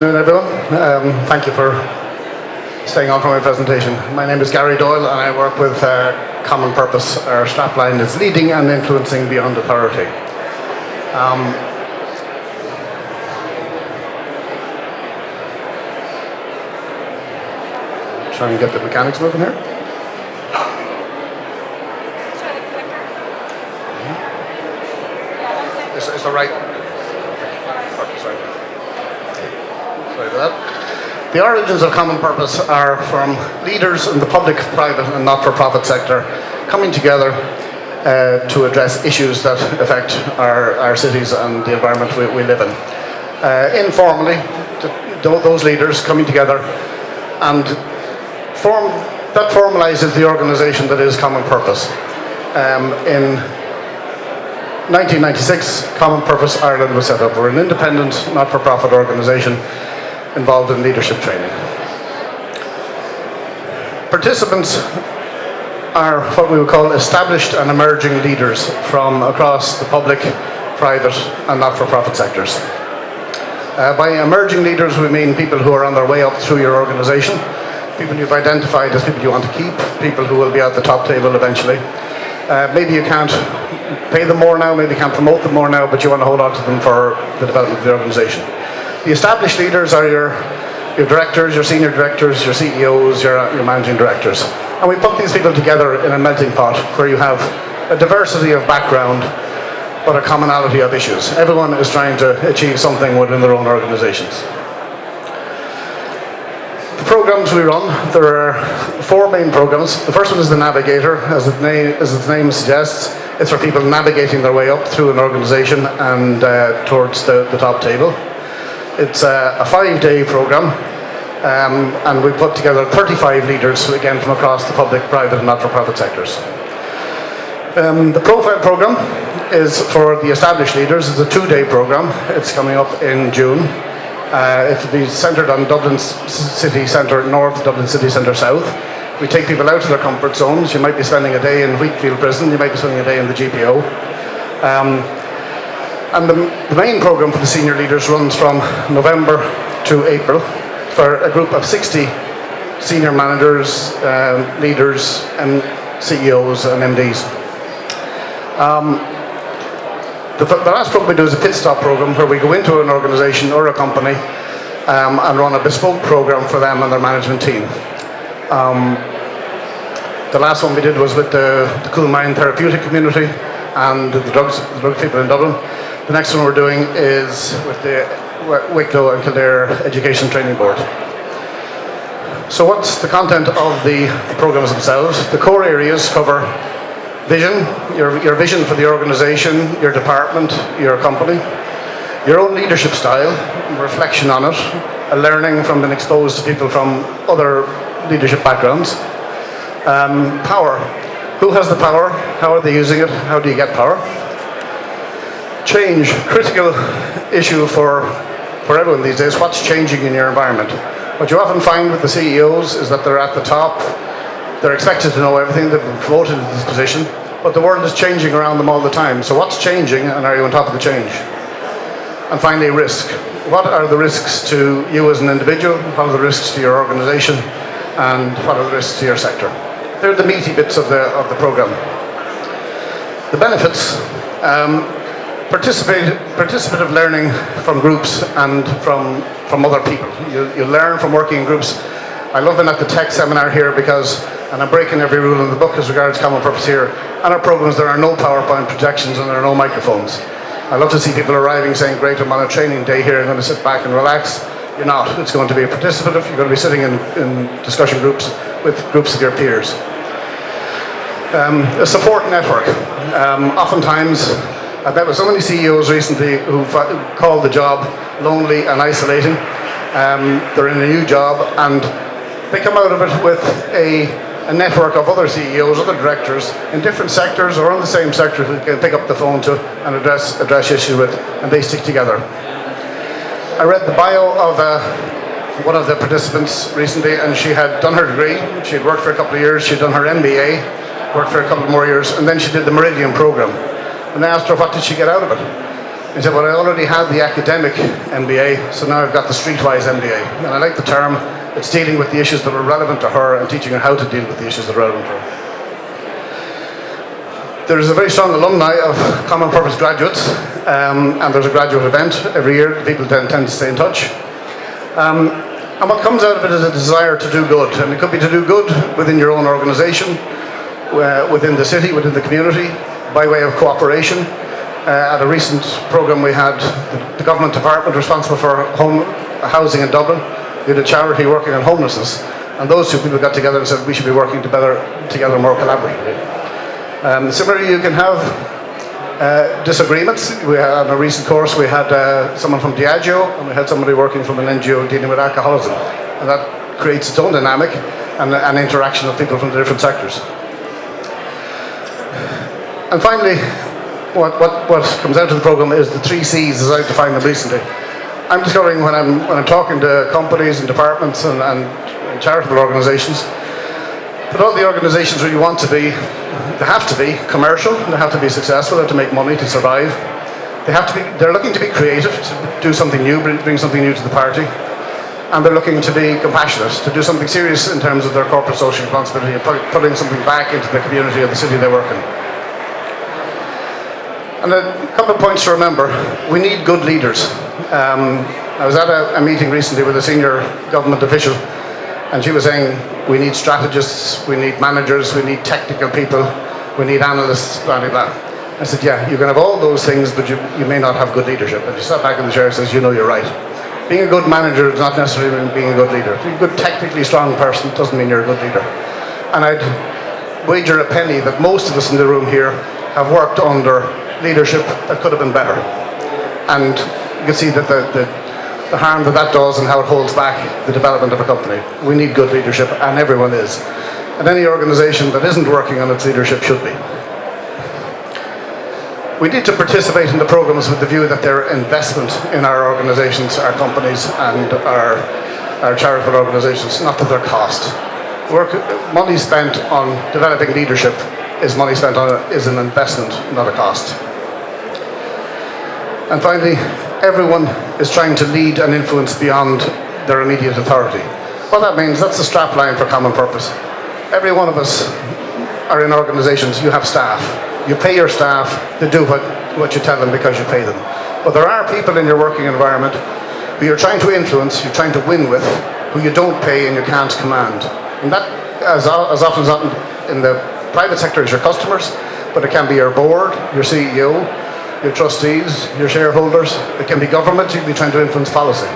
Good afternoon, everyone. Thank you for staying on for my presentation. My name is Gary Doyle and I work with Common Purpose. Our strapline is leading and influencing beyond authority. Try and get the mechanics moving here. Is the right? Sorry about that. The origins of Common Purpose are from leaders in the public, private and not-for-profit sector coming together to address issues that affect our cities and the environment we live in. Informally, those leaders coming together and that formalises the organisation that is Common Purpose. In 1996, Common Purpose Ireland was set up. We're an independent, not-for-profit organisation involved in leadership training. Participants are what we would call established and emerging leaders from across the public, private and not-for-profit sectors. By emerging leaders we mean people who are on their way up through your organisation, people you've identified as people you want to keep, people who will be at the top table eventually. Maybe you can't pay them more now, maybe you can't promote them more now, but you want to hold on to them for the development of the organisation. The established leaders are your directors, your senior directors, your CEOs, your managing directors. And we put these people together in a melting pot where you have a diversity of background but a commonality of issues. Everyone is trying to achieve something within their own organisations. The programs we run, there are 4 main programs. The first one is the Navigator. As its name suggests, it's for people navigating their way up through an organisation and towards the top table. It's a 5-day program, and we put together 35 leaders, again from across the public, private and not-for-profit sectors. The Profile program is for the established leaders. It's a 2-day program. It's coming up in June. It will be centred on Dublin City Centre North, Dublin City Centre South. We take people out of their comfort zones. You might be spending a day in Wheatfield Prison, you might be spending a day in the GPO. And the main programme for the senior leaders runs from November to April for a group of 60 senior managers, leaders and CEOs and MDs. The last programme we do is a pit stop programme where we go into an organisation or a company and run a bespoke programme for them and their management team. The last one we did was with the Cool Mind therapeutic community and the drug people in Dublin. The next one we're doing is with the Wicklow and Kildare Education Training Board. So what's the content of the programmes themselves? The core areas cover vision, your vision for the organisation, your department, your company, your own leadership style, reflection on it, a learning from being exposed to people from other leadership backgrounds. Power. Who has the power? How are they using it? How do you get power? Change. Critical issue for everyone these days. What's changing in your environment? What you often find with the CEOs is that they're at the top. They're expected to know everything. They've been promoted to this position. But the world is changing around them all the time. So what's changing and are you on top of the change? And finally, risk. What are the risks to you as an individual? What are the risks to your organisation? And what are the risks to your sector? They're the meaty bits of the programme. The benefits. Participative learning from groups and from other people. You learn from working in groups. I love being at the tech seminar here and I'm breaking every rule in the book as regards Common Purpose here. And our programs, there are no PowerPoint projections and there are no microphones. I love to see people arriving saying, great, I'm on a training day here, I'm going to sit back and relax. You're not. It's going to be participative. You're going to be sitting in discussion groups with groups of your peers. A support network. Oftentimes, I've met with so many CEOs recently who call the job lonely and isolating. They're in a new job and they come out of it with a network of other CEOs, other directors in different sectors or in the same sector who can pick up the phone to and address issues with, and they stick together. I read the bio of one of the participants recently, and she had done her degree, she had worked for a couple of years, she had done her MBA, worked for a couple more years, and then she did the Meridian program. And I asked her what did she get out of it. He said, well, I already had the academic MBA, so now I've got the streetwise MBA. And I like the term. It's dealing with the issues that are relevant to her and teaching her how to deal with the issues that are relevant to her. There is a very strong alumni of Common Purpose graduates, and there's a graduate event every year. People tend to stay in touch. And what comes out of it is a desire to do good. And it could be to do good within your own organisation, within the city, within the community, by way of cooperation. At a recent programme we had, the government department responsible for housing in Dublin did a charity working on homelessness, and those two people got together and said we should be working together more collaboratively. Similarly, you can have disagreements. On a recent course we had someone from Diageo, and we had somebody working from an NGO dealing with alcoholism, and that creates its own dynamic and an interaction of people from the different sectors. And finally, what comes out of the programme is the 3 C's as I've defined them recently. I'm discovering when I'm talking to companies and departments and charitable organisations, that all the organisations really want to be, they have to be commercial, they have to be successful, they have to make money to survive. They're looking to be creative, to do something new, bring something new to the party, and they're looking to be compassionate, to do something serious in terms of their corporate social responsibility and putting something back into the community of the city they work in. And a couple of points to remember. We need good leaders. I was at a meeting recently with a senior government official, and she was saying we need strategists, we need managers, we need technical people, we need analysts, blah, blah, blah. I said, yeah, you can have all those things, but you may not have good leadership. And she sat back in the chair and says, you know, you're right. Being a good manager does not necessarily mean being a good leader. Being a good technically strong person doesn't mean you're a good leader. And I'd wager a penny that most of us in the room here have worked under leadership that could have been better, and you can see that the harm that does and how it holds back the development of a company. We need good leadership, and everyone is, and any organisation that isn't working on its leadership should be. We need to participate in the programmes with the view that they're investment in our organisations, our companies, and our charitable organisations, not that they're cost. Money spent on developing leadership is money spent on is an investment, not a cost. And finally, everyone is trying to lead and influence beyond their immediate authority. What that means, that's the strap line for Common Purpose. Every one of us are in organisations, you have staff. You pay your staff to do what you tell them because you pay them. But there are people in your working environment who you're trying to influence, you're trying to win with, who you don't pay and you can't command. And that, as often as not in the private sector, is your customers, but it can be your board, your CEO, your trustees, your shareholders. It can be government. You can be trying to influence policy.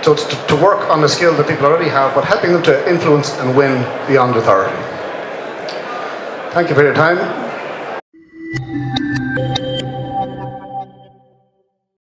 So it's to work on the skill that people already have, but helping them to influence and win beyond authority. Thank you for your time.